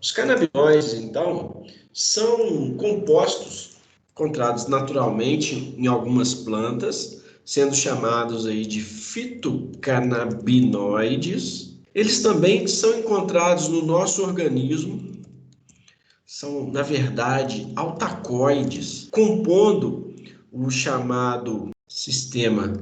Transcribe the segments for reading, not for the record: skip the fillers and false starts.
Os canabinoides, então, são compostos encontrados naturalmente em algumas plantas, sendo chamados aí de fitocannabinoides. Eles também são encontrados no nosso organismo, são, na verdade, altacoides, compondo o chamado sistema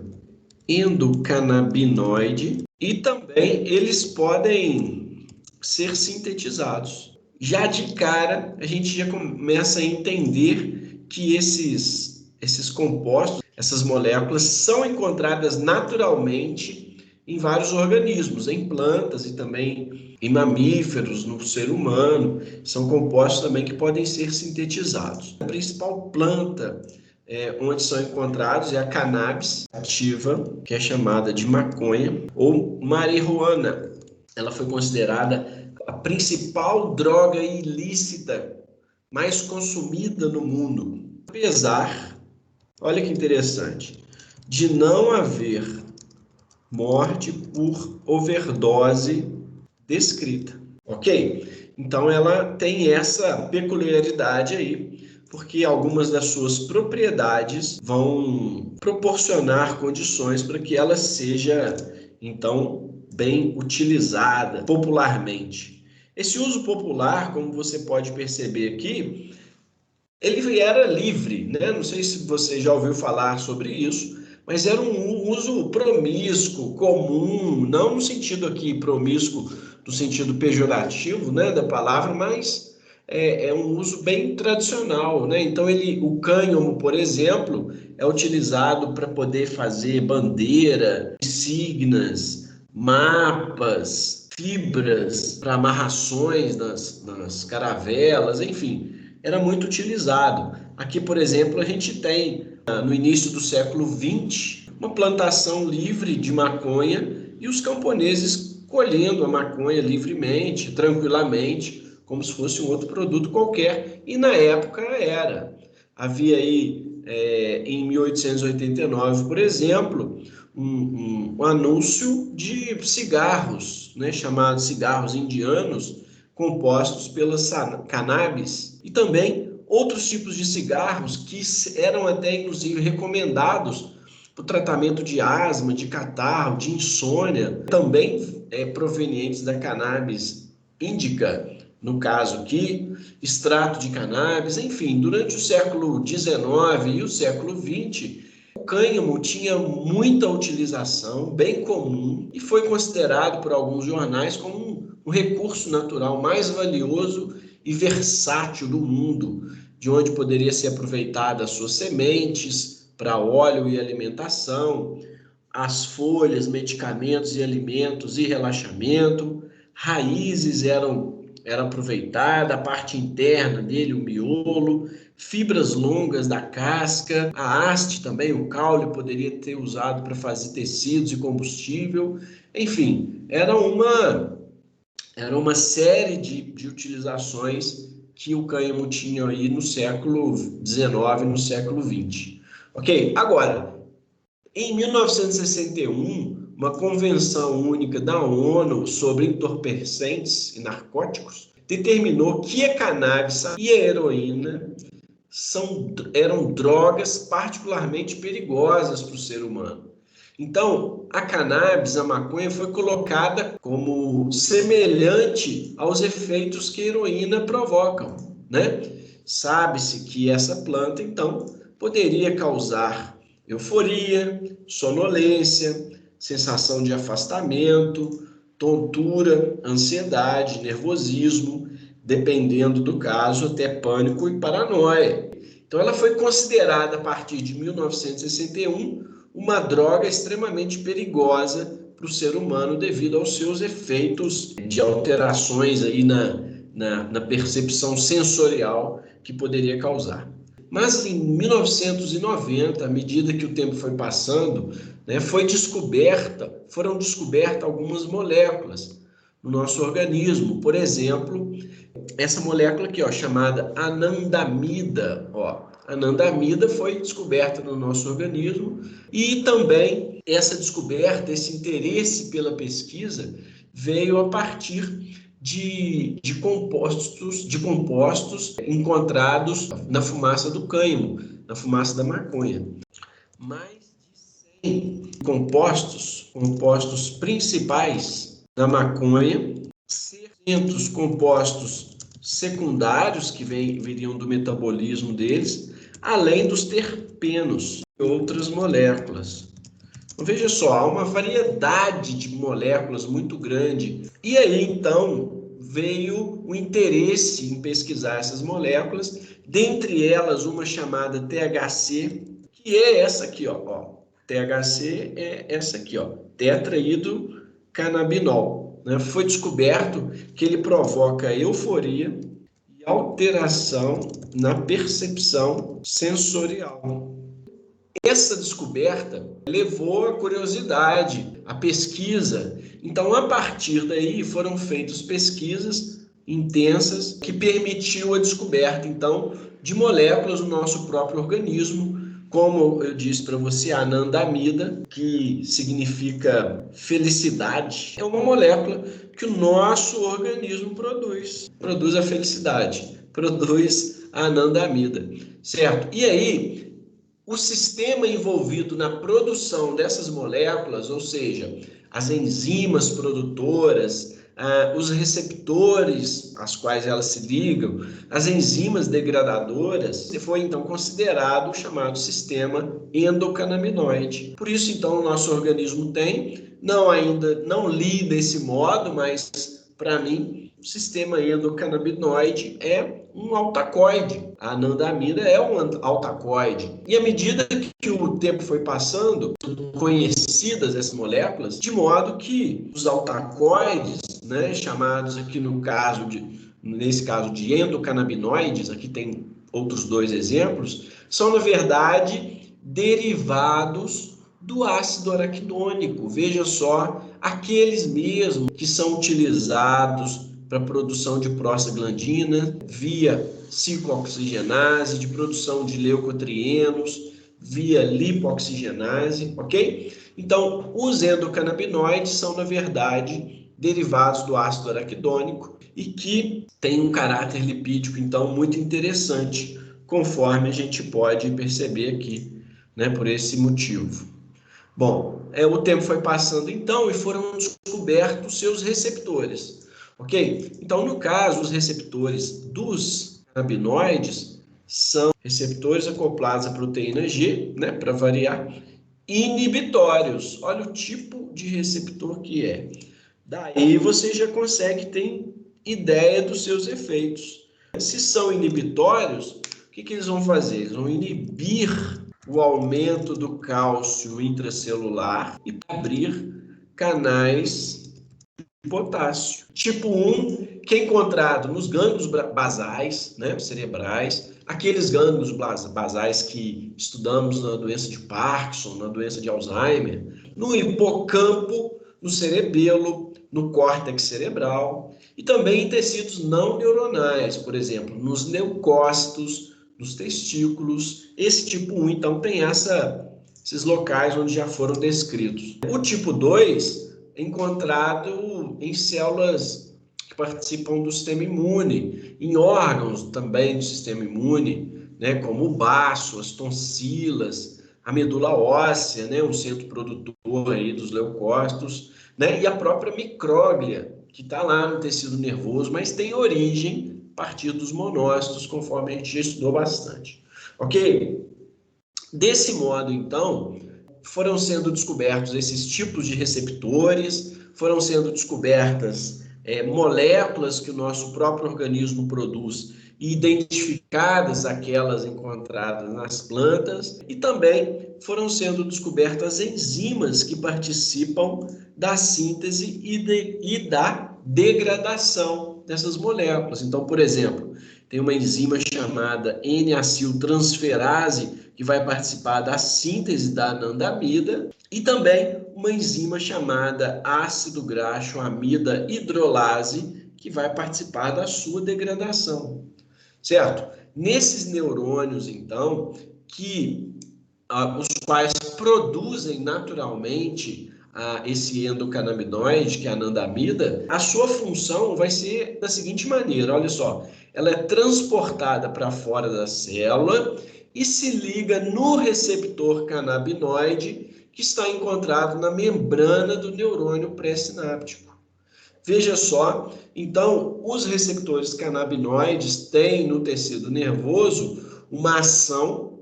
endocannabinoide, e também eles podem ser sintetizados. Já de cara, a gente já começa a entender que esses compostos, essas moléculas, são encontradas naturalmente em vários organismos, em plantas e também em mamíferos, no ser humano. São compostos também que podem ser sintetizados. A principal planta onde são encontrados é a cannabis sativa, que é chamada de maconha, ou marihuana. Ela foi considerada a principal droga ilícita mais consumida no mundo. Apesar, olha que interessante, de não haver morte por overdose descrita, ok? Então ela tem essa peculiaridade aí, porque algumas das suas propriedades vão proporcionar condições para que ela seja, então, bem utilizada popularmente. Esse uso popular, como você pode perceber aqui, ele era livre, né? Não sei se você já ouviu falar sobre isso, mas era um uso promíscuo, comum, não no sentido aqui promíscuo, no sentido pejorativo, né, da palavra, mas é um uso bem tradicional, né? Então o cânhamo, por exemplo, é utilizado para poder fazer bandeira, insígnias, mapas, fibras para amarrações nas caravelas, enfim, era muito utilizado. Aqui, por exemplo, a gente tem, no início do século XX, uma plantação livre de maconha e os camponeses colhendo a maconha livremente, tranquilamente, como se fosse um outro produto qualquer, e na época era. Havia aí, em 1889, por exemplo, um anúncio de cigarros, né, chamados cigarros indianos, compostos pela cannabis, e também outros tipos de cigarros que eram até inclusive recomendados para o tratamento de asma, de catarro, de insônia, também provenientes da cannabis índica, no caso aqui, extrato de cannabis, enfim, durante o século XIX e o século XX, o cânhamo tinha muita utilização, bem comum, e foi considerado por alguns jornais como um recurso natural mais valioso e versátil do mundo, de onde poderia ser aproveitada as suas sementes para óleo e alimentação, as folhas, medicamentos e alimentos e relaxamento, raízes eram aproveitadas, a parte interna dele, o miolo, fibras longas da casca, a haste também, o caule poderia ter usado para fazer tecidos e combustível, enfim, era uma série de utilizações que o cânhamo tinha aí no século XIX e no século XX. Ok? Agora, em 1961, uma convenção única da ONU sobre entorpecentes e narcóticos determinou que a cannabis e a heroína eram drogas particularmente perigosas para o ser humano. Então, a cannabis, a maconha, foi colocada como semelhante aos efeitos que a heroína provocam, né? Sabe-se que essa planta, então, poderia causar euforia, sonolência, sensação de afastamento, tontura, ansiedade, nervosismo, dependendo do caso, até pânico e paranoia. Então, ela foi considerada, a partir de 1961, uma droga extremamente perigosa para o ser humano devido aos seus efeitos de alterações aí na percepção sensorial que poderia causar. Mas em 1990, à medida que o tempo foi passando, né, foram descobertas algumas moléculas no nosso organismo. Por exemplo, essa molécula aqui, ó, chamada anandamida, ó. A anandamida foi descoberta no nosso organismo e também essa descoberta, esse interesse pela pesquisa veio a partir de compostos encontrados na fumaça do cânhamo, na fumaça da maconha. Mais de 100 compostos principais da maconha, 600 compostos secundários que viriam do metabolismo deles, além dos terpenos e outras moléculas. Então, veja só, há uma variedade de moléculas muito grande. E aí, então, veio o interesse em pesquisar essas moléculas, dentre elas uma chamada THC, que é essa aqui, ó. THC é essa aqui, ó, tetrahidrocannabinol, né? Foi descoberto que ele provoca euforia e alteração na percepção sensorial. Essa descoberta levou a curiosidade, a pesquisa. Então, a partir daí, foram feitas pesquisas intensas que permitiu a descoberta, então, de moléculas do nosso próprio organismo, como eu disse para você, a anandamida, que significa felicidade, é uma molécula que o nosso organismo produz a felicidade, produz a anandamida, certo? E aí, o sistema envolvido na produção dessas moléculas, ou seja, as enzimas produtoras, os receptores às quais elas se ligam, as enzimas degradadoras, foi então considerado o chamado sistema endocannabinoide. Por isso, então, o nosso organismo tem, ainda não li desse modo, mas para mim, o sistema endocannabinoide é um altacoide. A anandamida é um altacoide. E à medida que o tempo foi passando, conhecidas essas moléculas, de modo que os altacoides, né, chamados aqui nesse caso de endocannabinoides, aqui tem outros dois exemplos, são na verdade derivados do ácido araquidônico. Veja só, aqueles mesmos que são utilizados para a produção de prostaglandina via ciclooxigenase, de produção de leucotrienos via lipoxigenase, ok? Então, os endocannabinoides são, na verdade, derivados do ácido araquidônico e que tem um caráter lipídico, então, muito interessante, conforme a gente pode perceber aqui, né, por esse motivo. Bom, o tempo foi passando, então, e foram descobertos seus receptores, ok? Então, no caso, os receptores dos cannabinoides são receptores acoplados à proteína G, né, para variar, inibitórios. Olha o tipo de receptor que é. Daí você já consegue ter ideia dos seus efeitos. Se são inibitórios, o que eles vão fazer? Eles vão inibir o aumento do cálcio intracelular e abrir canais de potássio. Tipo 1, que é encontrado nos gânglios basais, né, cerebrais, aqueles gânglios basais que estudamos na doença de Parkinson, na doença de Alzheimer, no hipocampo, no cerebelo, no córtex cerebral e também em tecidos não neuronais, por exemplo, nos leucócitos, nos testículos. Esse tipo 1, então, tem esses locais onde já foram descritos. O tipo 2 é encontrado em células que participam do sistema imune, em órgãos também do sistema imune, né, como o baço, as tonsilas, a medula óssea, né, um centro produtor aí dos leucócitos, né, e a própria micróglia, que está lá no tecido nervoso, mas tem origem a partir dos monócitos, conforme a gente já estudou bastante. Ok? Desse modo, então, foram sendo descobertos esses tipos de receptores, foram sendo descobertas moléculas que o nosso próprio organismo produz e identificadas aquelas encontradas nas plantas, e também foram sendo descobertas enzimas que participam da síntese e da degradação dessas moléculas. Então, por exemplo, tem uma enzima chamada N-acetiltransferase que vai participar da síntese da anandamida, e também uma enzima chamada ácido graxo amida hidrolase que vai participar da sua degradação, certo? Nesses neurônios, então, os quais produzem naturalmente esse endocannabinoide, que é a anandamida, a sua função vai ser da seguinte maneira, olha só, ela é transportada para fora da célula e se liga no receptor canabinoide que está encontrado na membrana do neurônio pré-sináptico. Veja só, então, os receptores canabinoides têm no tecido nervoso uma ação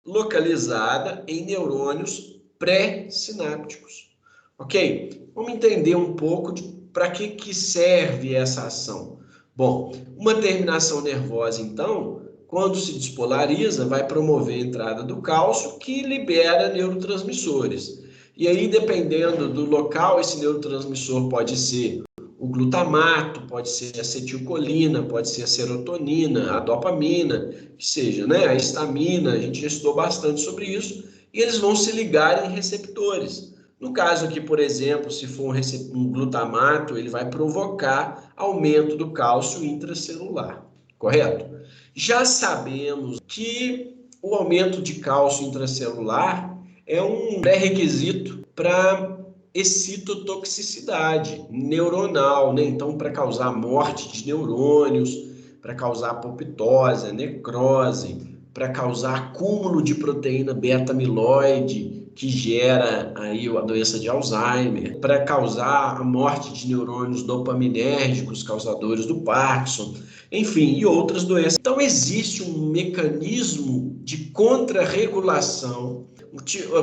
localizada em neurônios pré-sinápticos. Ok? Vamos entender um pouco para que serve essa ação. Bom, uma terminação nervosa, então, quando se despolariza, vai promover a entrada do cálcio, que libera neurotransmissores. E aí, dependendo do local, esse neurotransmissor pode ser o glutamato, pode ser a acetilcolina, pode ser a serotonina, a dopamina, que seja, né? A histamina, a gente já estudou bastante sobre isso, e eles vão se ligar em receptores. No caso aqui, por exemplo, se for um glutamato, ele vai provocar aumento do cálcio intracelular, correto? Já sabemos que o aumento de cálcio intracelular é um pré-requisito para excitotoxicidade neuronal, né? Então, para causar morte de neurônios, para causar apoptose, necrose, para causar acúmulo de proteína beta-amiloide, que gera aí a doença de Alzheimer, para causar a morte de neurônios dopaminérgicos, causadores do Parkinson, enfim, e outras doenças. Então, existe um mecanismo de contrarregulação,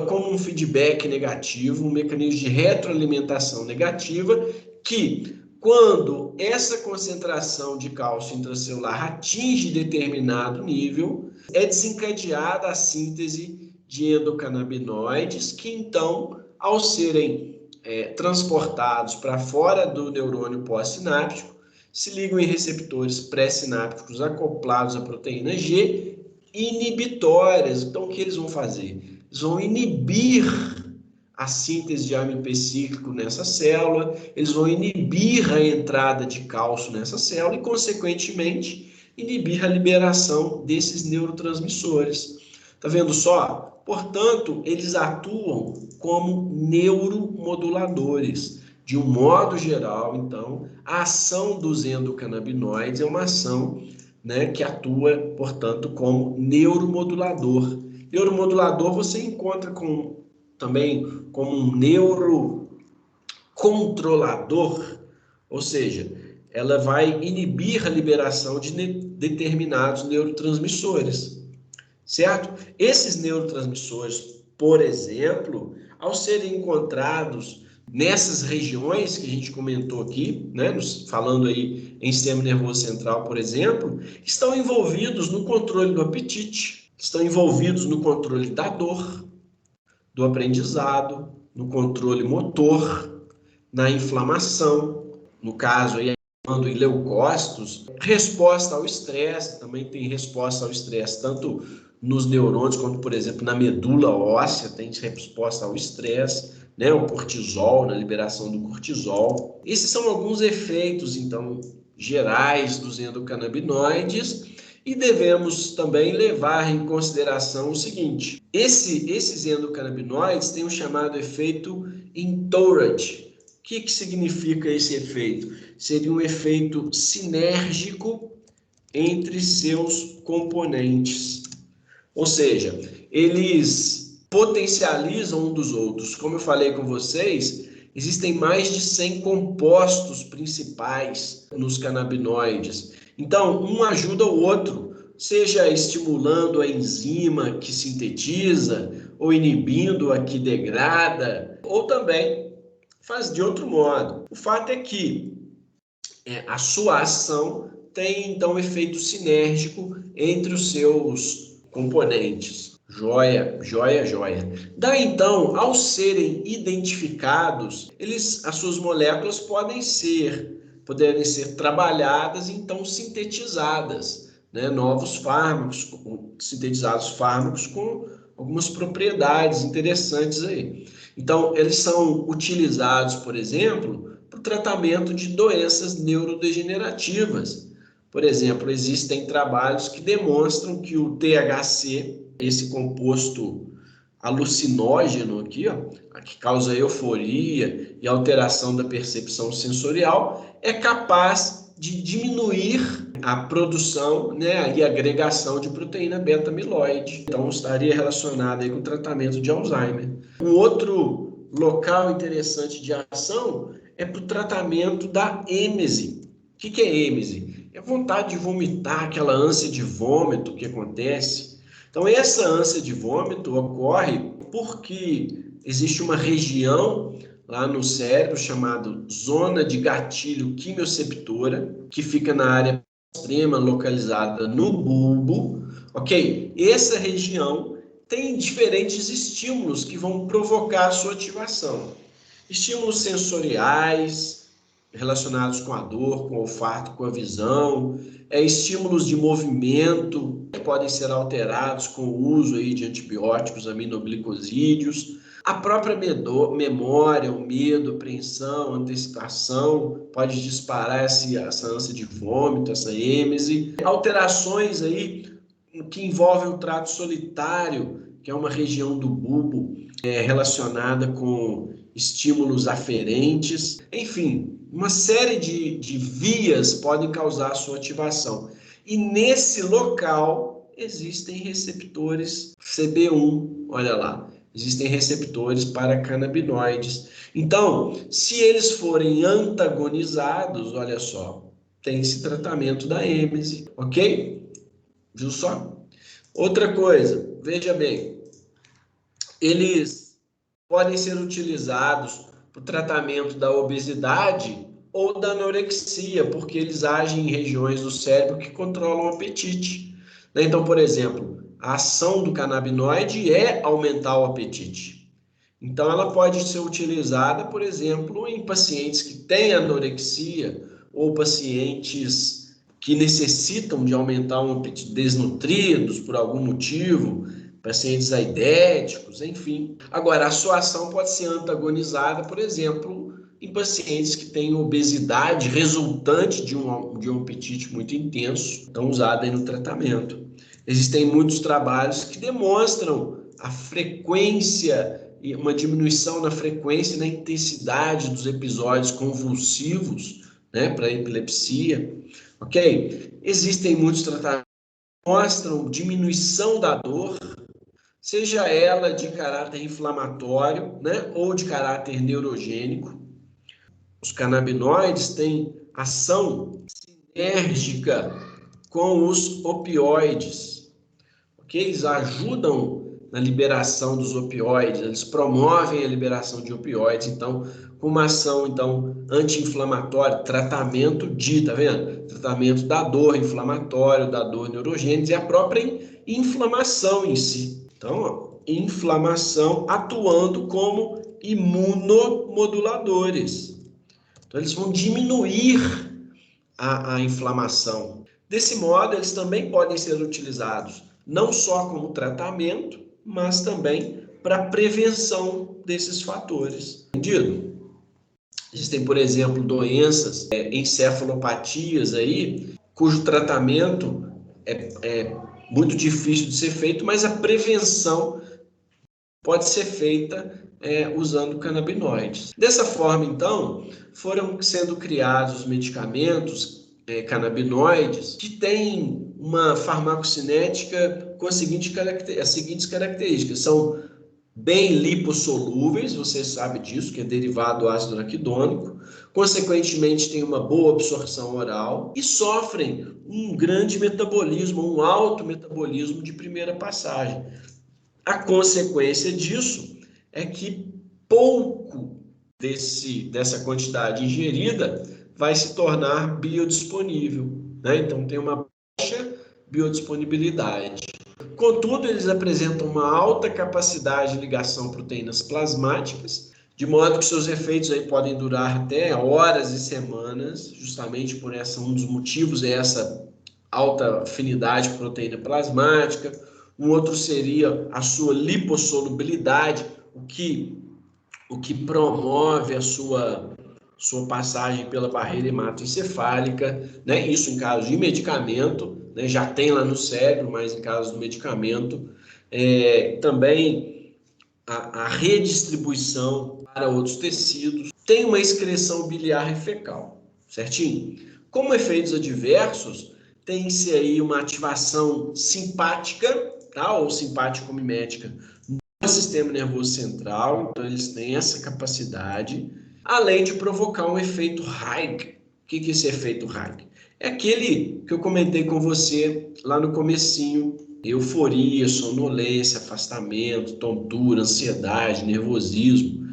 como um feedback negativo, um mecanismo de retroalimentação negativa, que quando essa concentração de cálcio intracelular atinge determinado nível, é desencadeada a síntese de endocannabinoides, que então, ao serem transportados para fora do neurônio pós-sináptico, se ligam em receptores pré-sinápticos acoplados à proteína G, inibitórias. Então, o que eles vão fazer? Eles vão inibir a síntese de AMP cíclico nessa célula, eles vão inibir a entrada de cálcio nessa célula e, consequentemente, inibir a liberação desses neurotransmissores. Tá vendo só? Portanto, eles atuam como neuromoduladores. De um modo geral, então, a ação dos endocannabinoides é uma ação, né, que atua, portanto, como neuromodulador. Neuromodulador você encontra também como um neurocontrolador, ou seja, ela vai inibir a liberação de determinados neurotransmissores, certo? Esses neurotransmissores, por exemplo, ao serem encontrados nessas regiões que a gente comentou aqui, né, falando aí em sistema nervoso central, por exemplo, estão envolvidos no controle do apetite, estão envolvidos no controle da dor, do aprendizado, no controle motor, na inflamação, no caso aí em leucócitos, resposta ao estresse, também tem resposta ao estresse tanto nos neurônios quanto, por exemplo, na medula óssea, tem resposta ao estresse, né? O cortisol, na liberação do cortisol. Esses são alguns efeitos, então, gerais dos endocannabinoides, e devemos também levar em consideração o seguinte: esses endocannabinoides têm o chamado efeito entourage. O que significa esse efeito? Seria um efeito sinérgico entre seus componentes. Ou seja, eles potencializam um dos outros. Como eu falei com vocês, existem mais de 100 compostos principais nos canabinoides. Então, um ajuda o outro, seja estimulando a enzima que sintetiza, ou inibindo a que degrada, ou também faz de outro modo. O fato é que a sua ação tem, então, efeito sinérgico entre os seus componentes. Joia, joia, joia. Daí, então, ao serem identificados, as suas moléculas poderem ser trabalhadas, então sintetizadas, né? Novos fármacos, sintetizados fármacos com algumas propriedades interessantes aí. Então, eles são utilizados, por exemplo, para o tratamento de doenças neurodegenerativas. Por exemplo, existem trabalhos que demonstram que o THC, esse composto alucinógeno aqui, ó, que causa euforia e alteração da percepção sensorial, é capaz de diminuir a produção, né, e agregação de proteína beta-amiloide. Então, estaria relacionado aí com o tratamento de Alzheimer. Um outro local interessante de ação é para o tratamento da êmese. O que é êmese? É vontade de vomitar, aquela ânsia de vômito que acontece. Então, essa ânsia de vômito ocorre porque existe uma região lá no cérebro chamada zona de gatilho quimioceptora, que fica na área extrema, localizada no bulbo, ok? Essa região tem diferentes estímulos que vão provocar a sua ativação. Estímulos sensoriais, relacionados com a dor, com o olfato, com a visão, estímulos de movimento que podem ser alterados com o uso aí de antibióticos, aminoglicosídeos, a própria memória, o medo, a apreensão, a antecipação pode disparar essa ânsia de vômito, essa êmese, alterações aí que envolvem o trato solitário, que é uma região do bulbo relacionada com estímulos aferentes, enfim, uma série de vias podem causar a sua ativação. E nesse local existem receptores CB1, olha lá, existem receptores para canabinoides. Então, se eles forem antagonizados, olha só, tem esse tratamento da êmese, ok? Viu só? Outra coisa, veja bem, eles podem ser utilizados para o tratamento da obesidade ou da anorexia, porque eles agem em regiões do cérebro que controlam o apetite. Então, por exemplo, a ação do canabinoide é aumentar o apetite. Então, ela pode ser utilizada, por exemplo, em pacientes que têm anorexia ou pacientes que necessitam de aumentar um apetite, desnutridos por algum motivo, pacientes aidéticos, enfim. Agora, a sua ação pode ser antagonizada, por exemplo, em pacientes que têm obesidade resultante de um apetite muito intenso, então usada aí no tratamento. Existem muitos trabalhos que demonstram a frequência e uma diminuição na frequência e na intensidade dos episódios convulsivos, né, para epilepsia, ok? Existem muitos tratamentos que mostram diminuição da dor, seja ela de caráter inflamatório, né, ou de caráter neurogênico. Os canabinoides têm ação sinérgica com os opioides, ok? Eles ajudam na liberação dos opioides, eles promovem a liberação de opioides, então, com uma ação, então, anti-inflamatória, tratamento tá vendo? Tratamento da dor inflamatória, da dor neurogênica e a própria inflamação em si. Então, ó, inflamação atuando como imunomoduladores. Então, eles vão diminuir a inflamação. Desse modo, eles também podem ser utilizados não só como tratamento, mas também para prevenção desses fatores. Entendido? Existem, por exemplo, doenças, encefalopatias aí, cujo tratamento é muito difícil de ser feito, mas a prevenção pode ser feita usando canabinoides. Dessa forma, então, foram sendo criados medicamentos canabinoides que têm uma farmacocinética com as seguintes características. São bem lipossolúveis, você sabe disso, que é derivado do ácido araquidônico, consequentemente tem uma boa absorção oral e sofrem um grande metabolismo, um alto metabolismo de primeira passagem. A consequência disso é que pouco dessa quantidade ingerida vai se tornar biodisponível, né? Então tem uma baixa biodisponibilidade. Contudo, eles apresentam uma alta capacidade de ligação a proteínas plasmáticas, de modo que seus efeitos aí podem durar até horas e semanas, justamente por um dos motivos é essa alta afinidade com proteína plasmática. Um outro seria a sua lipossolubilidade, o que promove a sua passagem pela barreira hematoencefálica, né? Isso em caso de medicamento, né? Já tem lá no cérebro, mas em caso do medicamento. Também a redistribuição para outros tecidos, tem uma excreção biliar e fecal, certinho? Como efeitos adversos, tem-se aí uma ativação simpática, tá? Ou simpático-mimética do sistema nervoso central, então eles têm essa capacidade, além de provocar um efeito Reich. O que é esse efeito Reich? É aquele que eu comentei com você lá no comecinho: euforia, sonolência, afastamento, tontura, ansiedade, nervosismo.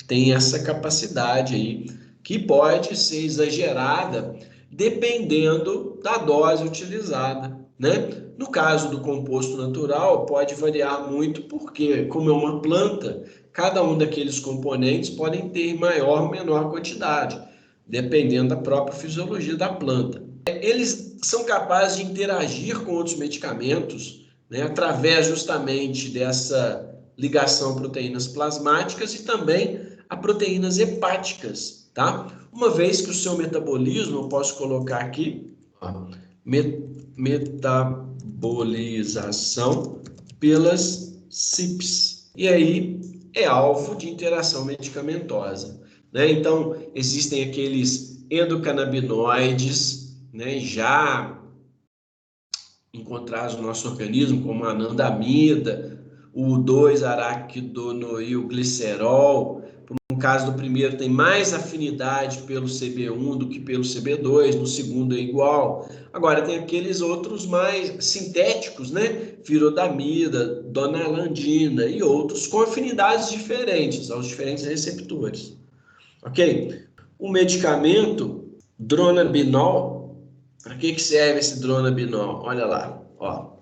Tem essa capacidade aí que pode ser exagerada dependendo da dose utilizada, né? No caso do composto natural, pode variar muito porque, como é uma planta, cada um daqueles componentes podem ter maior ou menor quantidade, dependendo da própria fisiologia da planta. Eles são capazes de interagir com outros medicamentos, né, através justamente dessa ligação a proteínas plasmáticas e também a proteínas hepáticas, tá? Uma vez que o seu metabolismo, eu posso colocar aqui, ó, metabolização pelas CYPs. E aí é alvo de interação medicamentosa, né? Então, existem aqueles endocannabinoides, né, já encontrados no nosso organismo, como a anandamida, o 2-araquidonoilglicerol. No caso do primeiro, tem mais afinidade pelo CB1 do que pelo CB2, no segundo é igual. Agora, tem aqueles outros mais sintéticos, né? Virodamida, donalandina e outros com afinidades diferentes aos diferentes receptores. Ok? O medicamento dronabinol, para que serve esse dronabinol? Olha lá, ó.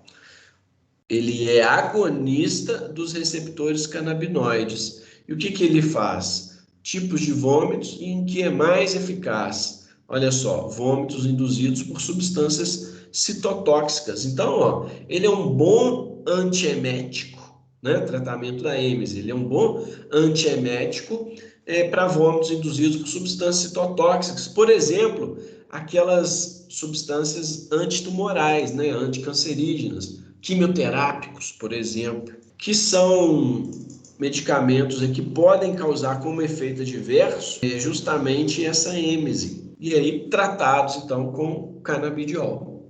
Ele é agonista dos receptores canabinoides. E o que ele faz? Tipos de vômitos em que é mais eficaz. Olha só, vômitos induzidos por substâncias citotóxicas. Então, ó, ele é um bom antiemético, né? Tratamento da êmese. Ele é um bom antiemético para vômitos induzidos por substâncias citotóxicas. Por exemplo, aquelas substâncias antitumorais, né? Anticancerígenas, quimioterápicos, por exemplo, que são medicamentos que podem causar como efeito adverso justamente essa êmese. E aí tratados então com canabidiol.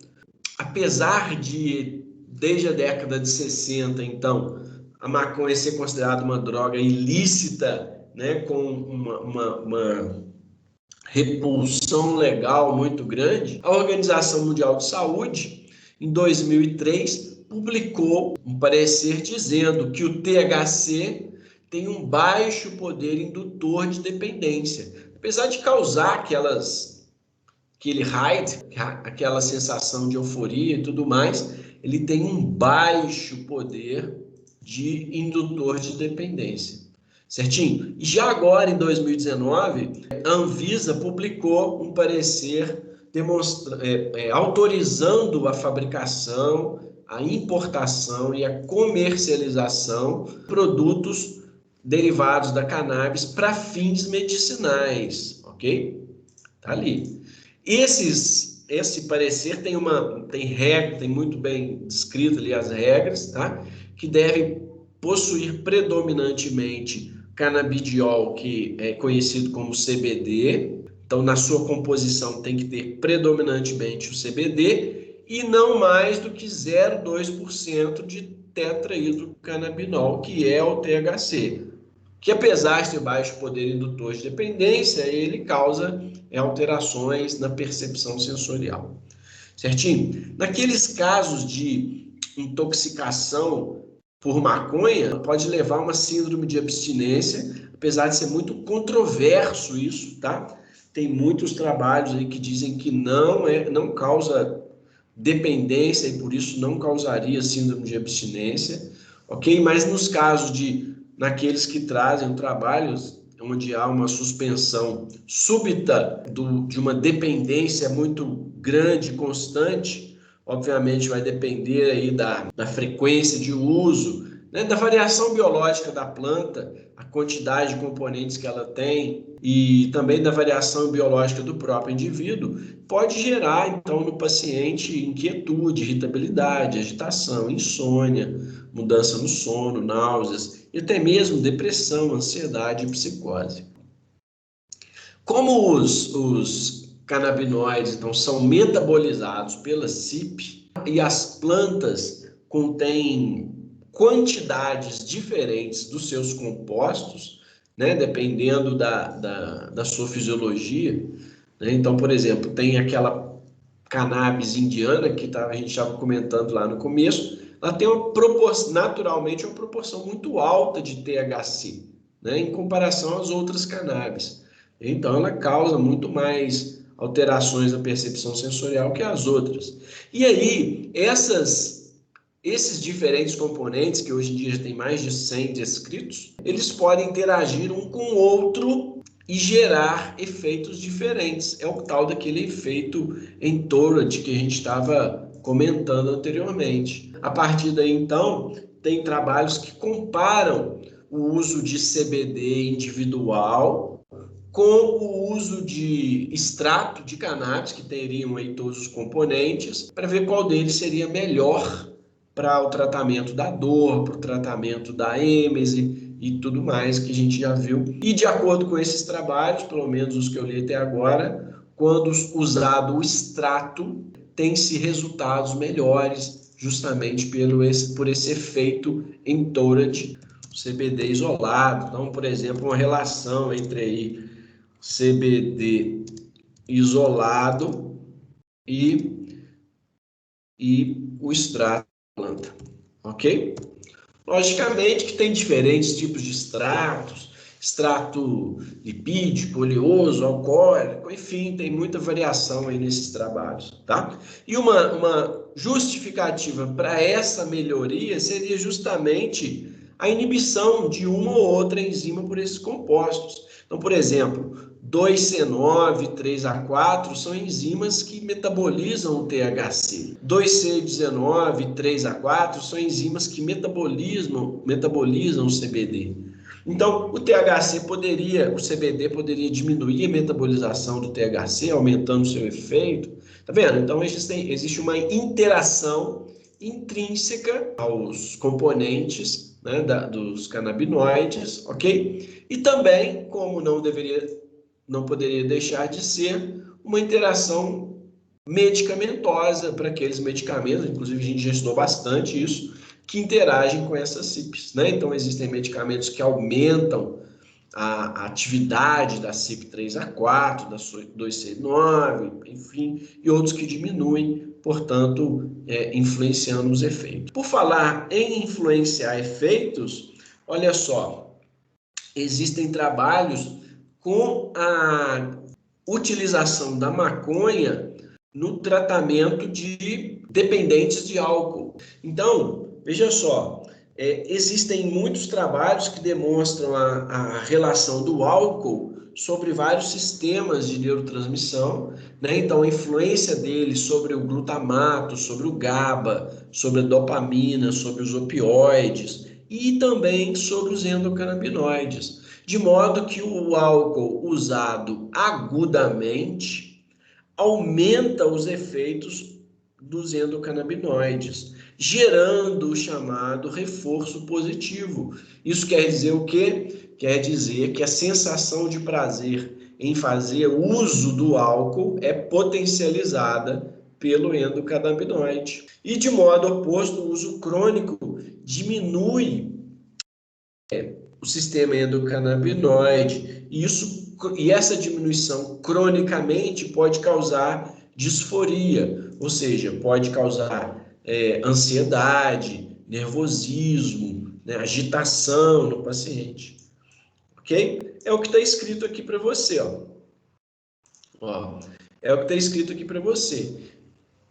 Apesar de, desde a década de 60, então, a maconha ser considerada uma droga ilícita, né, com uma repulsão legal muito grande, a Organização Mundial de Saúde, em 2003, publicou um parecer dizendo que o THC tem um baixo poder indutor de dependência. Apesar de causar aquele high, aquela sensação de euforia e tudo mais, ele tem um baixo poder de indutor de dependência. Certinho? E já agora, em 2019, a Anvisa publicou um parecer autorizando a fabricação, a importação e a comercialização de produtos derivados da cannabis para fins medicinais, ok? Tá ali. Esse parecer tem regra, tem muito bem descrito ali as regras, tá? Que devem possuir predominantemente canabidiol, que é conhecido como CBD. Então, na sua composição tem que ter predominantemente o CBD e não mais do que 0,2% de tetrahidrocannabinol, que é o THC, que apesar de ter baixo poder indutor de dependência, ele causa alterações na percepção sensorial. Certinho? Naqueles casos de intoxicação por maconha, pode levar a uma síndrome de abstinência, apesar de ser muito controverso isso, tá? Tem muitos trabalhos aí que dizem que não causa dependência e por isso não causaria síndrome de abstinência, ok? Mas nos casos naqueles que trazem trabalhos onde há uma suspensão súbita de uma dependência muito grande e constante, obviamente vai depender aí da frequência de uso, né, da variação biológica da planta, a quantidade de componentes que ela tem e também da variação biológica do próprio indivíduo, pode gerar, então, no paciente inquietude, irritabilidade, agitação, insônia, mudança no sono, náuseas e até mesmo depressão, ansiedade e psicose. Como os canabinoides, então, são metabolizados pela CYP e as plantas contêm quantidades diferentes dos seus compostos, né, dependendo da sua fisiologia, né? Então, por exemplo, tem aquela cannabis indiana que a gente estava comentando lá no começo, ela tem naturalmente uma proporção muito alta de THC, né, em comparação às outras cannabis. Então, ela causa muito mais alterações na percepção sensorial que as outras. E aí, esses diferentes componentes, que hoje em dia já tem mais de 100 descritos, eles podem interagir um com o outro e gerar efeitos diferentes. É o tal daquele efeito entourage que a gente estava comentando anteriormente. A partir daí, então, tem trabalhos que comparam o uso de CBD individual com o uso de extrato de cannabis, que teriam aí todos os componentes, para ver qual deles seria melhor para o tratamento da dor, para o tratamento da êmese e tudo mais que a gente já viu. E de acordo com esses trabalhos, pelo menos os que eu li até agora, quando usado o extrato, tem-se resultados melhores, justamente por esse efeito entourage, CBD isolado. Então, por exemplo, uma relação entre aí CBD isolado e o extrato da planta, ok? Logicamente que tem diferentes tipos de extratos, extrato lipídico, oleoso, alcoólico, enfim, tem muita variação aí nesses trabalhos, tá? E uma justificativa para essa melhoria seria justamente a inibição de uma ou outra enzima por esses compostos. Então, por exemplo, 2C9, 3A4 são enzimas que metabolizam o THC. 2C19, 3A4 são enzimas que metabolizam o CBD. Então, o CBD poderia diminuir a metabolização do THC, aumentando seu efeito. Tá vendo? Então, existe uma interação intrínseca aos componentes, né, dos canabinoides, ok? E também, como não poderia deixar de ser, uma interação medicamentosa para aqueles medicamentos, inclusive a gente já estudou bastante isso, que interagem com essas CYPs, né? Então, existem medicamentos que aumentam a atividade da CYP3A4, da 2C9, enfim, e outros que diminuem, portanto, influenciando os efeitos. Por falar em influenciar efeitos, olha só, existem trabalhos com a utilização da maconha no tratamento de dependentes de álcool. Então, veja só, existem muitos trabalhos que demonstram a relação do álcool sobre vários sistemas de neurotransmissão, né? Então, a influência dele sobre o glutamato, sobre o GABA, sobre a dopamina, sobre os opioides e também sobre os endocannabinoides. De modo que o álcool usado agudamente aumenta os efeitos dos endocannabinoides, gerando o chamado reforço positivo. Isso quer dizer o quê? Quer dizer que a sensação de prazer em fazer uso do álcool é potencializada pelo endocannabinoide. E de modo oposto, o uso crônico diminui o sistema endocannabinoide, e essa diminuição cronicamente pode causar disforia, ou seja, pode causar ansiedade, nervosismo, né, agitação no paciente, ok? É o que está escrito aqui para você, ó. É o que está escrito aqui para você.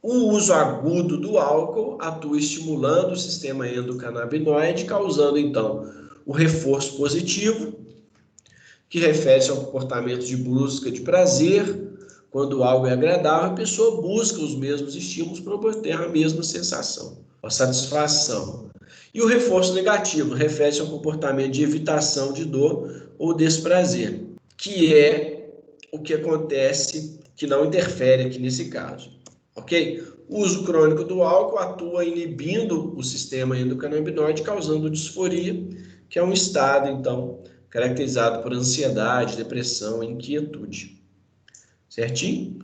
O uso agudo do álcool atua estimulando o sistema endocannabinoide, causando, então, o reforço positivo, que refere-se ao comportamento de busca de prazer. Quando algo é agradável, a pessoa busca os mesmos estímulos para obter a mesma sensação. a satisfação. E o reforço negativo refere-se a um comportamento de evitação de dor ou desprazer, que é o que acontece, que não interfere aqui nesse caso, ok? O uso crônico do álcool atua inibindo o sistema endocannabinoide, causando disforia, que é um estado, então, caracterizado por ansiedade, depressão e inquietude. Certinho?